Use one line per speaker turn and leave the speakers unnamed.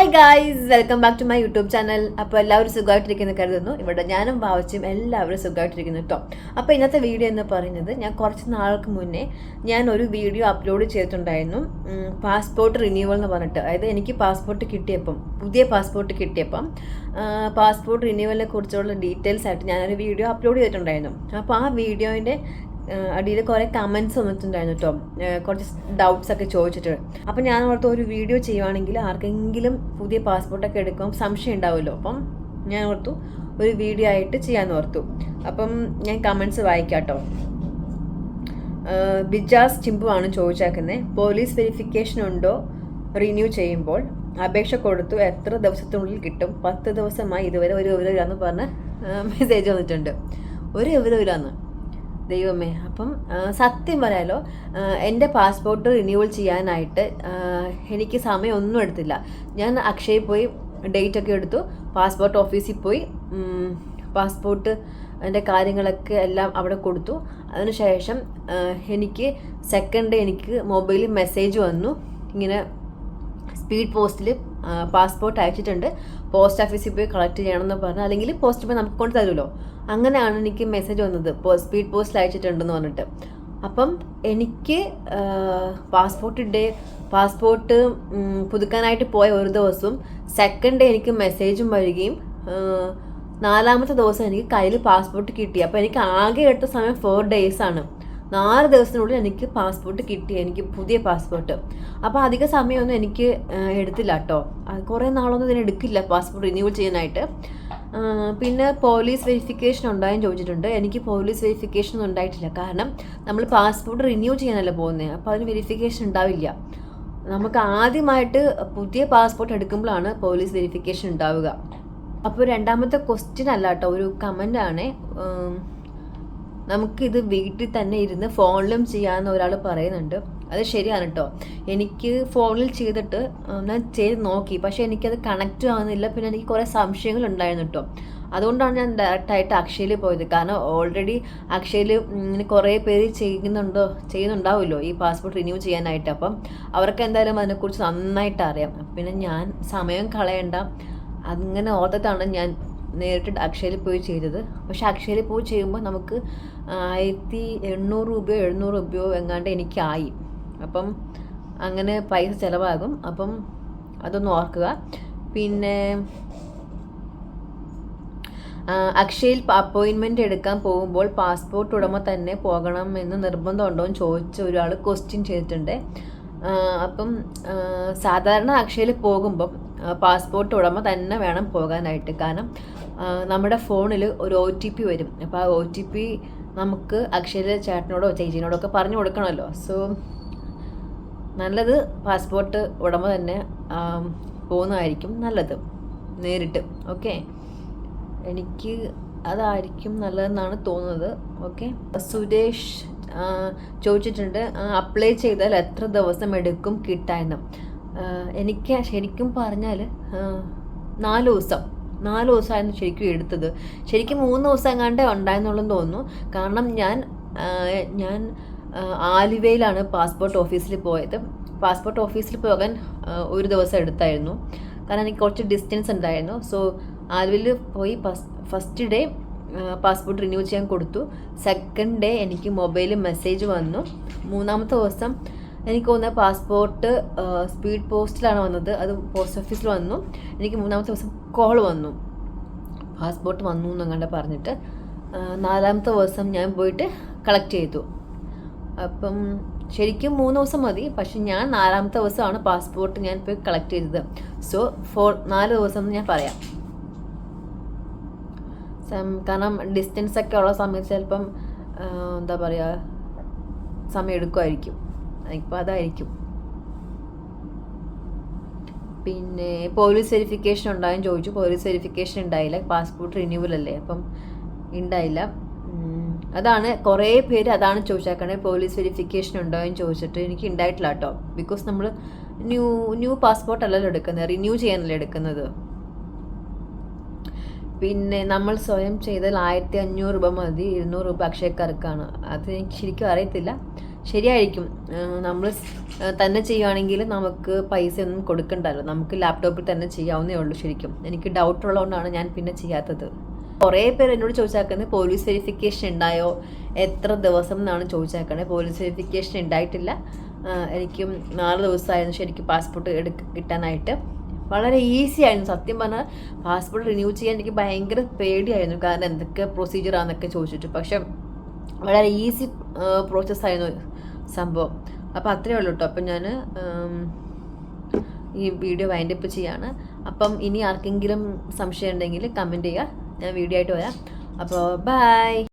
Hi guys, welcome back to my YouTube channel. അപ്പോൾ എല്ലാവരും സുഖമായിട്ടിരിക്കുന്നു കരുതുന്നു. ഇവിടെ ഞാനും ഭാവിച്ചും എല്ലാവരും സുഖമായിട്ടിരിക്കുന്നു കേട്ടോ. അപ്പോൾ ഇന്നത്തെ വീഡിയോ എന്ന് പറയുന്നത്, ഞാൻ കുറച്ച് നാൾക്ക് മുന്നേ ഞാൻ ഒരു വീഡിയോ അപ്ലോഡ് ചെയ്തിട്ടുണ്ടായിരുന്നു. പാസ്പോർട്ട് റിന്യൂവൽ എന്ന് പറഞ്ഞിട്ട്, അതായത് എനിക്ക് പാസ്പോർട്ട് കിട്ടിയപ്പം, പുതിയ പാസ്പോർട്ട് കിട്ടിയപ്പം പാസ്പോർട്ട് റിന്യൂവലിനെ കുറിച്ചുള്ള ഡീറ്റെയിൽസ് ആയിട്ട് ഞാനൊരു വീഡിയോ അപ്ലോഡ് ചെയ്തിട്ടുണ്ടായിരുന്നു. അപ്പോൾ ആ വീഡിയോൻ്റെ അടിയിൽ കുറേ കമൻറ്റ്സ് വന്നിട്ടുണ്ടായിരുന്നു കേട്ടോ, കുറച്ച് ഡൗട്ട്സ് ഒക്കെ ചോദിച്ചിട്ട്. അപ്പം ഞാൻ ഓർത്ത് ഒരു വീഡിയോ ചെയ്യുവാണെങ്കിൽ ആർക്കെങ്കിലും പുതിയ പാസ്പോർട്ടൊക്കെ എടുക്കുമ്പോൾ സംശയം ഉണ്ടാവുമല്ലോ. അപ്പം ഞാൻ ഓർത്തു ഒരു വീഡിയോ ആയിട്ട് ചെയ്യാമെന്ന് ഓർത്തു. അപ്പം ഞാൻ കമൻറ്റ്സ് വായിക്കാം കേട്ടോ. ബിജാസ് ചിമ്പു ആണ് ചോദിച്ചേക്കുന്നത്. പോലീസ് വെരിഫിക്കേഷൻ ഉണ്ടോ റിന്യൂ ചെയ്യുമ്പോൾ? അപേക്ഷ കൊടുത്തു, എത്ര ദിവസത്തിനുള്ളിൽ കിട്ടും? 10 ദിവസമായി ഇതുവരെ ഒരു വിവരമില്ലാന്ന് പറഞ്ഞ് മെസ്സേജ് വന്നിട്ടുണ്ട്. ഒരു വിവരമില്ലാന്ന്, ദൈവമേ. അപ്പം സത്യം പറയാലോ, എൻ്റെ പാസ്പോർട്ട് റിന്യൂവൽ ചെയ്യാനായിട്ട് എനിക്ക് സമയമൊന്നും എടുത്തില്ല. ഞാൻ അക്ഷയയിൽ പോയി ഡേറ്റ് ഒക്കെ എടുത്തു, പാസ്പോർട്ട് ഓഫീസിൽ പോയി പാസ്പോർട്ട് എൻ്റെ കാര്യങ്ങളൊക്കെ എല്ലാം അവിടെ കൊടുത്തു. അതിനുശേഷം എനിക്ക് സെക്കൻഡ് ഡേ എനിക്ക് മൊബൈലിൽ മെസ്സേജ് വന്നു, ഇങ്ങനെ സ്പീഡ് പോസ്റ്റിൽ പാസ്പോർട്ട് അയച്ചിട്ടുണ്ട്, പോസ്റ്റ് ഓഫീസിൽ പോയി കളക്ട് ചെയ്യണമെന്ന് പറഞ്ഞു, അല്ലെങ്കിൽ പോസ്റ്റ് പോയി നമുക്ക് കൊണ്ട് തരുമല്ലോ. അങ്ങനെയാണ് എനിക്ക് മെസ്സേജ് വന്നത്, സ്പീഡ് പോസ്റ്റിൽ അയച്ചിട്ടുണ്ടെന്ന് പറഞ്ഞിട്ട്. അപ്പം എനിക്ക് പാസ്പോർട്ട് പുതുക്കാനായിട്ട് പോയ ഒരു ദിവസവും സെക്കൻഡ് ഡേ എനിക്ക് മെസ്സേജും വരികയും 4ാമത്തെ ദിവസം എനിക്ക് കയ്യിൽ പാസ്പോർട്ട് കിട്ടി. അപ്പോൾ എനിക്ക് ആകെ എടുത്ത സമയം 4 days ആണ്. 4 ദിവസത്തിനുള്ളിൽ എനിക്ക് പാസ്പോർട്ട് കിട്ടി, എനിക്ക് പുതിയ പാസ്പോർട്ട്. അപ്പോൾ അധിക സമയമൊന്നും എനിക്ക് എടുത്തില്ല കേട്ടോ. കുറേ നാളൊന്നും ഇതിന് എടുക്കില്ല പാസ്പോർട്ട് റിന്യൂവൽ ചെയ്യാനായിട്ട്. പിന്നെ പോലീസ് വെരിഫിക്കേഷൻ ഉണ്ടായും ചോദിച്ചിട്ടുണ്ട്. എനിക്ക് പോലീസ് വെരിഫിക്കേഷൻ ഒന്നും ഉണ്ടായിട്ടില്ല, കാരണം നമ്മൾ പാസ്പോർട്ട് റിന്യൂ ചെയ്യാനല്ലേ പോകുന്നത്. അപ്പോൾ അതിന് വെരിഫിക്കേഷൻ ഉണ്ടാവില്ല. നമുക്ക് ആദ്യമായിട്ട് പുതിയ പാസ്പോർട്ട് എടുക്കുമ്പോഴാണ് പോലീസ് വെരിഫിക്കേഷൻ ഉണ്ടാവുക. അപ്പോൾ രണ്ടാമത്തെ ക്വസ്റ്റ്യൻ അല്ല കേട്ടോ, ഒരു കമൻ്റ് ആണ്. നമുക്കിത് വീട്ടിൽ തന്നെ ഇരുന്ന് ഫോണിലും ചെയ്യാമെന്ന് ഒരാൾ പറയുന്നുണ്ട്. അത് ശരിയാണ് കേട്ടോ. എനിക്ക് ഫോണിൽ ചെയ്തിട്ട് ഞാൻ ചെയ്ത് നോക്കി, പക്ഷേ എനിക്കത് കണക്റ്റ് ആവുന്നില്ല. പിന്നെ എനിക്ക് കുറേ സംശയങ്ങളുണ്ടായിരുന്നു കേട്ടോ. അതുകൊണ്ടാണ് ഞാൻ ഡയറക്റ്റായിട്ട് അക്ഷയയിൽ പോയത്. കാരണം ഓൾറെഡി അക്ഷയയിൽ ഇങ്ങനെ കുറേ പേര് ചെയ്യുന്നുണ്ടാവുമല്ലോ ഈ പാസ്പോർട്ട് റിന്യൂ ചെയ്യാനായിട്ട്. അപ്പം അവർക്ക് എന്തായാലും അതിനെക്കുറിച്ച് നന്നായിട്ട് അറിയാം. പിന്നെ ഞാൻ സമയം കളയണ്ട അങ്ങനെ ഓർത്തിട്ടാണ് ഞാൻ നേരിട്ട് അക്ഷയയിൽ പോയി ചെയ്തത്. പക്ഷെ അക്ഷയയിൽ പോയി ചെയ്യുമ്പോൾ നമുക്ക് 1800 രൂപയോ 700 രൂപയോ എങ്ങാണ്ട് എനിക്കായി. അപ്പം അങ്ങനെ പൈസ ചിലവാകും. അപ്പം അതൊന്ന് ഓർക്കുക. പിന്നെ അക്ഷയയിൽ അപ്പോയിൻമെൻ്റ് എടുക്കാൻ പോകുമ്പോൾ പാസ്പോർട്ട് ഉടമ തന്നെ പോകണമെന്ന് നിർബന്ധമുണ്ടോ എന്ന് ചോദിച്ച ഒരാൾ ക്വസ്റ്റ്യൻ ചെയ്തിട്ടുണ്ട്. അപ്പം സാധാരണ അക്ഷയയിൽ പോകുമ്പം പാസ്പോർട്ട് ഉടമ തന്നെ വേണം പോകാനായിട്ട്. കാരണം നമ്മുടെ ഫോണിൽ ഒരു OTP വരും. അപ്പോൾ ആ OTP നമുക്ക് അക്ഷയയിലെ ചേട്ടനോടോ ചേച്ചിനോടോ ഒക്കെ പറഞ്ഞു കൊടുക്കണമല്ലോ. സോ നല്ലത് പാസ്പോർട്ട് ഉടമ തന്നെ പോകുന്നതായിരിക്കും നല്ലത്, നേരിട്ട്. ഓക്കെ, എനിക്ക് അതായിരിക്കും നല്ലതെന്നാണ് തോന്നുന്നത്. ഓക്കെ, സുരേഷ് ചോദിച്ചിട്ടുണ്ട്, അപ്ലൈ ചെയ്താൽ എത്ര ദിവസം എടുക്കും കിട്ടാനും? എനിക്ക് ശരിക്കും പറഞ്ഞാൽ 4 ദിവസമായിരുന്നു ശരിക്കും എടുത്തത്. ശരിക്കും 3 ദിവസം എങ്ങാണ്ടേ ഉണ്ടായെന്നുള്ളതെന്ന് തോന്നുന്നു. കാരണം ഞാൻ ആലുവയിലാണ് പാസ്പോർട്ട് ഓഫീസിൽ പോയത്. പാസ്പോർട്ട് ഓഫീസിൽ പോകാൻ 1 ദിവസം എടുത്തായിരുന്നു, കാരണം എനിക്ക് കുറച്ച് ഡിസ്റ്റൻസ് ഉണ്ടായിരുന്നു. സോ ആലുവയിൽ പോയി ഫസ്റ്റ് ഡേ പാസ്പോർട്ട് റിന്യൂ ചെയ്യാൻ കൊടുത്തു. സെക്കൻഡ് ഡേ എനിക്ക് മൊബൈലിൽ മെസ്സേജ് വന്നു. 3ാമത്തെ ദിവസം എനിക്ക് തോന്നുന്നത് പാസ്പോർട്ട് സ്പീഡ് പോസ്റ്റിലാണ് വന്നത്, അത് പോസ്റ്റ് ഓഫീസിൽ വന്നു. എനിക്ക് 3ാമത്തെ ദിവസം കോൾ വന്നു, പാസ്പോർട്ട് വന്നു എന്നങ്ങാണ്ട് പറഞ്ഞിട്ട്. 4ാമത്തെ ദിവസം ഞാൻ പോയിട്ട് കളക്ട് ചെയ്തു. അപ്പം ശരിക്കും 3 ദിവസം മതി, പക്ഷെ ഞാൻ 4ാമത്തെ ദിവസമാണ് പാസ്പോർട്ട് ഞാൻ പോയി കളക്ട് ചെയ്തത്. സോ 4 ദിവസം എന്ന് ഞാൻ പറയാം. കാരണം ഡിസ്റ്റൻസ് ഒക്കെ ഉള്ള സമയത്ത് ചിലപ്പം എന്താ പറയുക, സമയം എടുക്കുമായിരിക്കും. ഇപ്പം അതായിരിക്കും. പിന്നെ പോലീസ് വെരിഫിക്കേഷൻ ഉണ്ടായും ചോദിച്ചു. പോലീസ് വെരിഫിക്കേഷൻ ഉണ്ടായില്ല, പാസ്പോർട്ട് റിന്യൂവൽ അല്ലേ, അപ്പം ഉണ്ടായില്ല. അതാണ് കുറേ പേര് അതാണ് ചോദിച്ചേക്കണേ, പോലീസ് വെരിഫിക്കേഷൻ ഉണ്ടായും ചോദിച്ചിട്ട്. എനിക്ക് ഉണ്ടായിട്ടില്ല കേട്ടോ, ബിക്കോസ് നമ്മൾ ന്യൂ പാസ്പോർട്ട് അല്ലല്ലോ എടുക്കുന്നത്, റിന്യൂ ചെയ്യാനല്ലേ എടുക്കുന്നത്. പിന്നെ നമ്മൾ സ്വയം ചെയ്താൽ 1500 രൂപ മതി, 200 രൂപ അക്ഷയക്കാർക്കാണ്. അത് എനിക്ക് ശരിക്കും അറിയത്തില്ല. ശരിയായിരിക്കും. നമ്മൾ തന്നെ ചെയ്യുകയാണെങ്കിൽ നമുക്ക് പൈസ ഒന്നും കൊടുക്കണ്ടല്ലോ, നമുക്ക് ലാപ്ടോപ്പിൽ തന്നെ ചെയ്യാവുന്നേ ഉള്ളൂ. ശരിക്കും എനിക്ക് ഡൗട്ട് ഉള്ളതുകൊണ്ടാണ് ഞാൻ പിന്നെ ചെയ്യാത്തത്. കുറേ പേര് എന്നോട് ചോദിച്ചാക്കുന്നത് പോലീസ് വെരിഫിക്കേഷൻ ഉണ്ടായോ, എത്ര ദിവസം എന്നാണ് ചോദിച്ചേക്കണേ. പോലീസ് വെരിഫിക്കേഷൻ ഉണ്ടായിട്ടില്ല. എനിക്കും 4 ദിവസമായിരുന്നു ശരിക്കും പാസ്പോർട്ട് കിട്ടാനായിട്ട്. വളരെ ഈസി ആയിരുന്നു സത്യം പറഞ്ഞാൽ. പാസ്പോർട്ട് റിന്യൂ ചെയ്യാൻ എനിക്ക് ഭയങ്കര പേടിയായിരുന്നു, കാരണം എന്തൊക്കെ പ്രൊസീജിയറാന്നൊക്കെ ചോദിച്ചിട്ട്. പക്ഷെ വളരെ ഈസി പ്രോസസ്സായിരുന്നു സംഭവം. അപ്പോൾ അത്രയേ ഉള്ളൂ കേട്ടോ. അപ്പം ഞാൻ ഈ വീഡിയോ വൈൻഡപ്പ് ചെയ്യാണ്. അപ്പം ഇനി ആർക്കെങ്കിലും സംശയം ഉണ്ടെങ്കിൽ കമൻറ്റ് ചെയ്യുക, ഞാൻ വീഡിയോ ആയിട്ട് വരാം. അപ്പോൾ ബൈ.